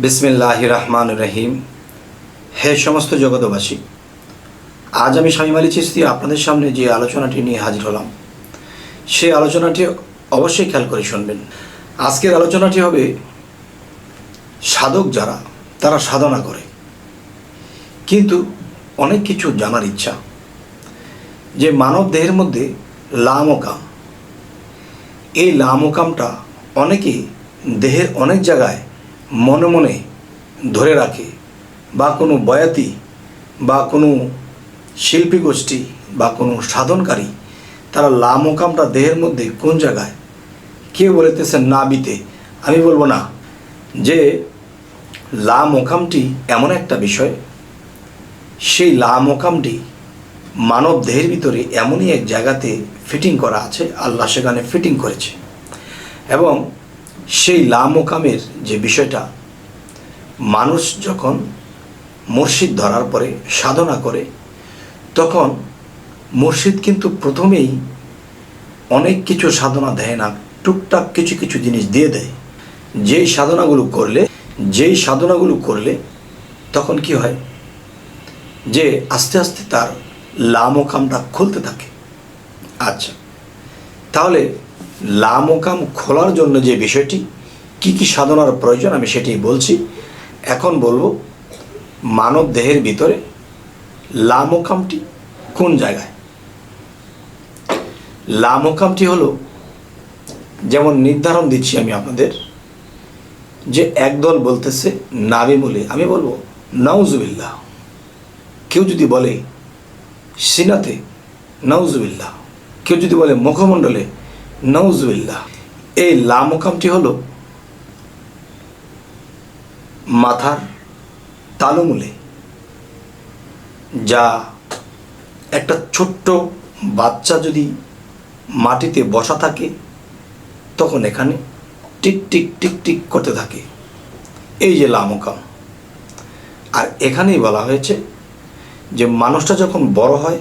বিসমিল্লাহির রহমানির রহিম। হে সমস্ত জগতবাসী, আজ আমি শামীম আলী চিশতি আপনাদের সামনে যে আলোচনাটি নিয়ে হাজির হলাম, সেই আলোচনাটি অবশ্যই খেয়াল করে শুনবেন। আজকের আলোচনাটি হবে সাধক যারা তারা সাধনা করে, কিন্তু অনেক কিছু জানার ইচ্ছা যে মানব দেহের মধ্যে লামকাম, এই লামকামটা অনেকে দেহের অনেক জায়গায় মনে মনে ধরে রাখে, বা কোনো বয়াতি বা কোনো শিল্পী গোষ্ঠী বা কোনো সাধনকারী তারা লামকামটা দেহের মধ্যে কোন জায়গায় কেউ বলতেছেন নাভিতে। আমি বলবো না, যে লামকামটি এমন একটা বিষয়, সেই লামকামটি মানব দেহের ভিতরে এমনই এক জায়গাতে ফিটিং করা আছে, আল্লাহ সেখানে ফিটিং করেছে। এবং সেই লামকামের যে বিষয়টা, মানুষ যখন মুর্শিদ ধরার পরে সাধনা করে, তখন মুর্শিদ কিন্তু প্রথমেই অনেক কিছু সাধনা দেয় না, টুকটাক কিছু কিছু জিনিস দিয়ে দেয়। যেই সাধনাগুলো করলে তখন কি হয়, যে আস্তে আস্তে তার লামকামটা খুলতে থাকে। আচ্ছা, তাহলে লামকাম খোলার জন্য যে বিষয়টি কি কি সাধনার প্রয়োজন আমি সেটাই বলছি। এখন বলবো মানব দেহের ভিতরে লামকামটি কোন জায়গায়। লামকামটি হলো, যেমন নির্ধারণ দিচ্ছি আমি আপনাদের, যে একদল বলতেছে নাভিমূলে, আমি বলবো নাউজুবিল্লাহ। কেউ যদি বলে সিনাতে, নাউজুবিল্লাহ। কেউ যদি বলে মুখমণ্ডলে, নাউজুবিল্লাহ। এই লামকামটি হলো মাথার তালুমূলে, যা একটা ছোট্ট বাচ্চা যদি মাটিতে বসা থাকে তখন এখানে টিক টিক টিক টিক করতে থাকে, এই যে লামকাম। আর এখানেই বলা হয়েছে যে মানুষটা যখন বড় হয়,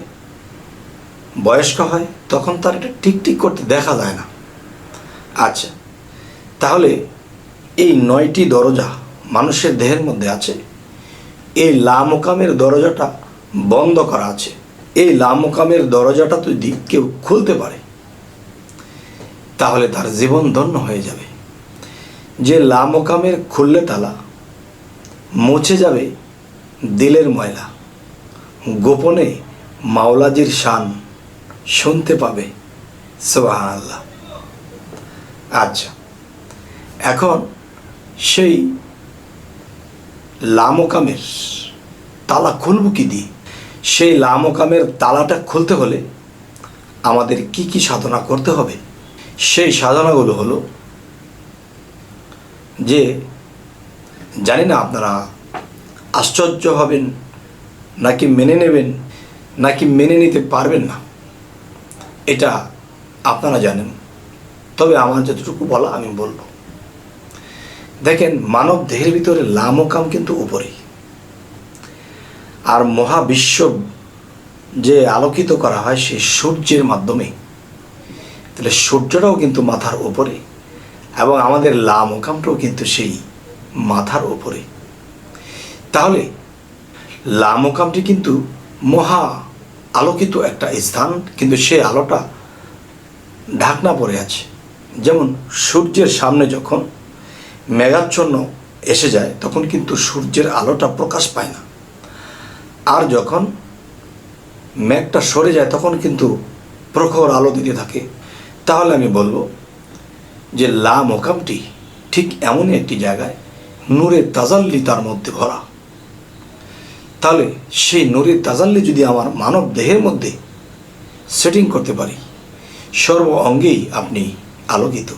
বয়স্ক হয়, তখন তার এটা টিক টিক করতে দেখা যায় না। আচ্ছা, তাহলে এই 9টি দরজা মানুষের দেহের মধ্যে আছে, এই লামকামের দরজাটা বন্ধ করা আছে। এই লামকামের দরজাটা যদি কেউ খুলতে পারে তাহলে তার জীবন ধন্য হয়ে যাবে। যে লামকামের খুললে তালা, মুছে যাবে দিলের ময়লা, গোপনে মাওলাজির শান শুনতে পাবে, সুবহানাল্লাহ। আচ্ছা, এখন সেই লামকামের তালা খুলব কি দিয়ে? সেই লামকামের তালাটা খুলতে হলে আমাদের কি কি সাধনা করতে হবে? সেই সাধনাগুলো হলো, যে জানি না আপনারা আশ্চর্য হবেন নাকি মেনে নেবেন নাকি মেনে নিতে পারবেন না, এটা আপনারা জানেন, তবে আমার যতটুকু বলা আমি বলবো। দেখেন, মানব দেহের ভিতরে লামকাম কিন্তু উপরে, আর মহাবিশ্ব যে আলোকিত করা হয় সেই সূর্যের মাধ্যমে, তাহলে সূর্যটাও কিন্তু মাথার উপরে, এবং আমাদের লামকামটাও কিন্তু সেই মাথার উপরে। তাহলে লামকামটি কিন্তু মহা আলোকিত একটা স্থান, কিন্তু সেই আলোটা ঢাকনা পড়ে আছে। যেমন সূর্যের সামনে যখন মেঘাচ্ছন্ন এসে যায় তখন কিন্তু সূর্যের আলোটা প্রকাশ পায় না, আর যখন মেঘটা সরে যায় তখন কিন্তু প্রখর আলো দিতে থাকে। তাহলে আমি বলবো যে লামকামটি ঠিক এমনই একটি জায়গায় নূরের তাজাল্লি তার মধ্যে ভরা। তাহলে সেই নূরের তাজাল্লি যদি আমার মানব দেহের মধ্যে সেটিং করতে পারি, সর্ব অঙ্গেই আপনি আলোকিত।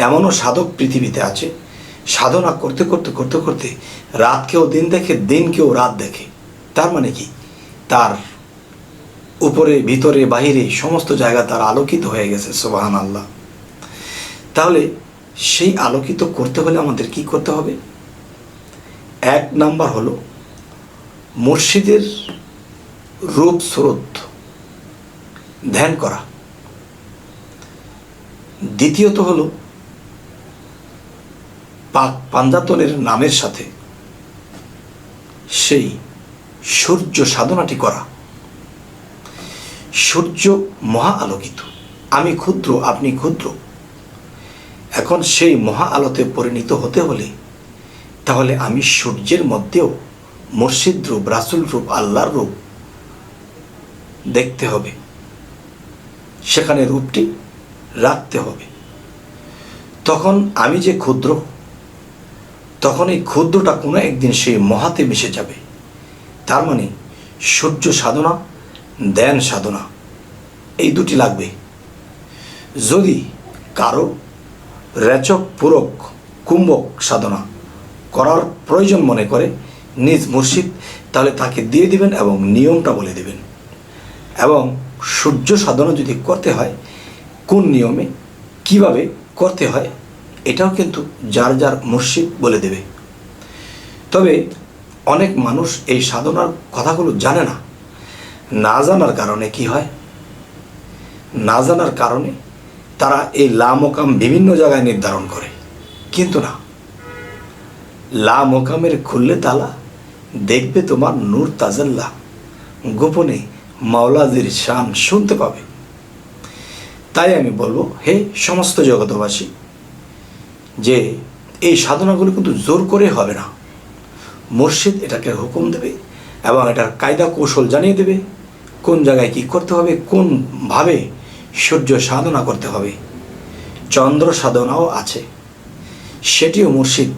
এমনও সাধক পৃথিবীতে আছে, সাধনা করতে করতে করতে করতে রাতকেও দিন দেখে, দিনকেও রাত দেখে। তার মানে কি, তার উপরে ভিতরে বাহিরে সমস্ত জায়গা তার আলোকিত হয়ে গেছে, সুবহানাল্লাহ। তাহলে সেই আলোকিত করতে হলে আমাদের কি করতে হবে? 1 নাম্বার হলো মুর্শিদের রূপ স্রোত ধ্যান করা। দ্বিতীয়ত হলো পাক পাঞ্জাতনের নামের সাথে সেই সূর্য সাধনাটি করা। সূর্য মহা আলোকিত, আমি ক্ষুদ্র, আপনি ক্ষুদ্র। এখন সেই মহা আলোতে পরিণত হতে হলে তাহলে আমি সূর্যের মধ্যেও মুর্শিদ রূপ, রাসূল রূপ, আল্লাহর রূপ দেখতে হবে, সেখানে রূপটি রাখতে হবে। তখন আমি যে ক্ষুদ্র, তখন এই ক্ষুদ্রটা কোনো একদিন সেই মহাতে মিশে যাবে। তার মানে সূর্য সাধনা, ধ্যান সাধনা, এই দুটি লাগবে। যদি কারো রেচক, পূরক, কুম্ভক সাধনা করার প্রয়োজন মনে করে নিজ মুর্শিদ, তাহলে তাকে দিয়ে দিবেন এবং নিয়মটা বলে দেবেন। এবং সূর্য সাধনা যদি করতে হয় কোন নিয়মে কিভাবে করতে হয় এটাও কিন্তু যার যার মুর্শিদ বলে দেবে। তবে অনেক মানুষ এই সাধনার কথাগুলো জানে না। না জানার কারণে কি হয়, না জানার কারণে তারা এই লা মোকাম বিভিন্ন জায়গায় নির্ধারণ করে। কিন্তু না, লা মোকামের খুললে তালা, দেখবে তোমার নূর তাজাল্লা, গোপনে মাওলাজির শান শুনতে পাবে। তাই আমি বলবো, হে সমস্ত জগতবাসী, যে এই সাধনাগুলো কিন্তু জোর করে হবে না। মুর্শিদ এটাকে হুকুম দেবে এবং এটার কায়দা কৌশল জানিয়ে দেবে, কোন জায়গায় কি করতে হবে, কোনভাবে সূর্য সাধনা করতে হবে। চন্দ্র সাধনাও আছে, সেটিও মুর্শিদ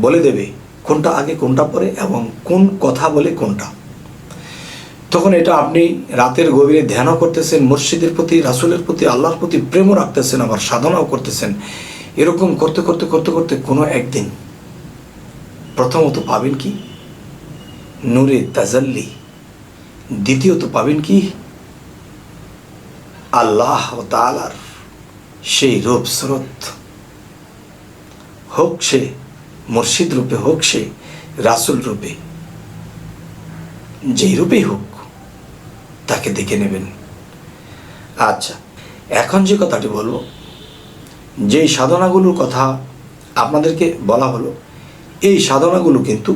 বলে দেবে কোনটা আগে কোনটা পরে এবং কোন কথা বলে কোনটা। তখন এটা আপনি রাতের গভীরে ধ্যানও করতেছেন, মুর্শিদের প্রতি, রাসূলের প্রতি, আল্লাহর প্রতি প্রেমও রাখতেছেন, আবার সাধনাও করতেছেন। এরকম করতে করতে করতে করতে কোনো একদিন প্রথমত পাবেন কি নূরে তাজাল্লি, দ্বিতীয়ত পাবেন কি আল্লাহ তাআলার সেই রূপ স্রোত, হোক সে মুর্শিদ রূপে, হোক সে রাসূল রূপে, যেই রূপেই হোক তাকে দেখে নেবেন। আচ্ছা, এখন যে কথাটি বলবো, যেই সাধনাগুলোর কথা আপনাদেরকে বলা হলো, এই সাধনাগুলো কিন্তু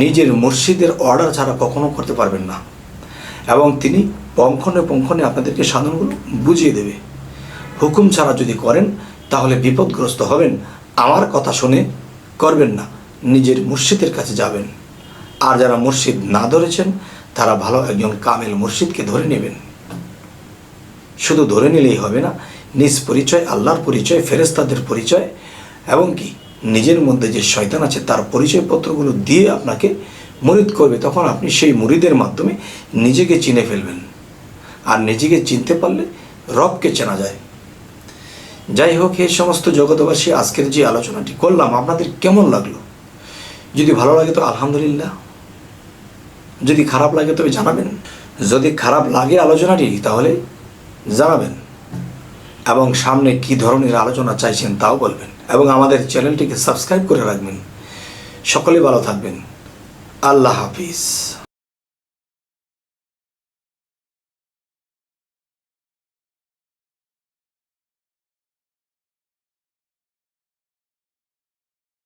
নিজের মুর্শিদের অর্ডার ছাড়া কখনো করতে পারবেন না। এবং তিনি পঙ্খনে পঙ্খনে আপনাদেরকে সাধনাগুলো বুঝিয়ে দেবে। হুকুম ছাড়া যদি করেন তাহলে বিপদগ্রস্ত হবেন। আমার কথা শুনে করবেন না, নিজের মুর্শিদের কাছে যাবেন। আর যারা মুর্শিদ না ধরেছেন তারা ভালো একজন কামেল মুর্শিদকে ধরে নেবেন। শুধু ধরে নিলেই হবে না, নিজ পরিচয়, আল্লাহর পরিচয়, ফেরেশতাদের পরিচয় এবং কি নিজের মধ্যে যে শয়তান আছে তার পরিচয়পত্রগুলো দিয়ে আপনাকে মুরিদ করবে। তখন আপনি সেই মুরিদের মাধ্যমে নিজেকে চিনে ফেলবেন। আর নিজেকে চিনতে পারলে রবকে চেনা যায়। যাই হোক, এই সমস্ত জগতবাসী, আজকের যে আলোচনাটি করলাম আপনাদের কেমন লাগলো? যদি ভালো লাগে তো আলহামদুলিল্লাহ, যদি খারাপ লাগে তবে জানাবেন। যদি খারাপ লাগে আলোচনাটি তাহলে জানাবেন এবং সামনে কি ধরনের আলোচনা চাইছেন তাও বলবেন এবং আমাদের চ্যানেলটিকে সাবস্ক্রাইব করে রাখবেন। সকলে ভালো থাকবেন। আল্লাহ হাফিজ।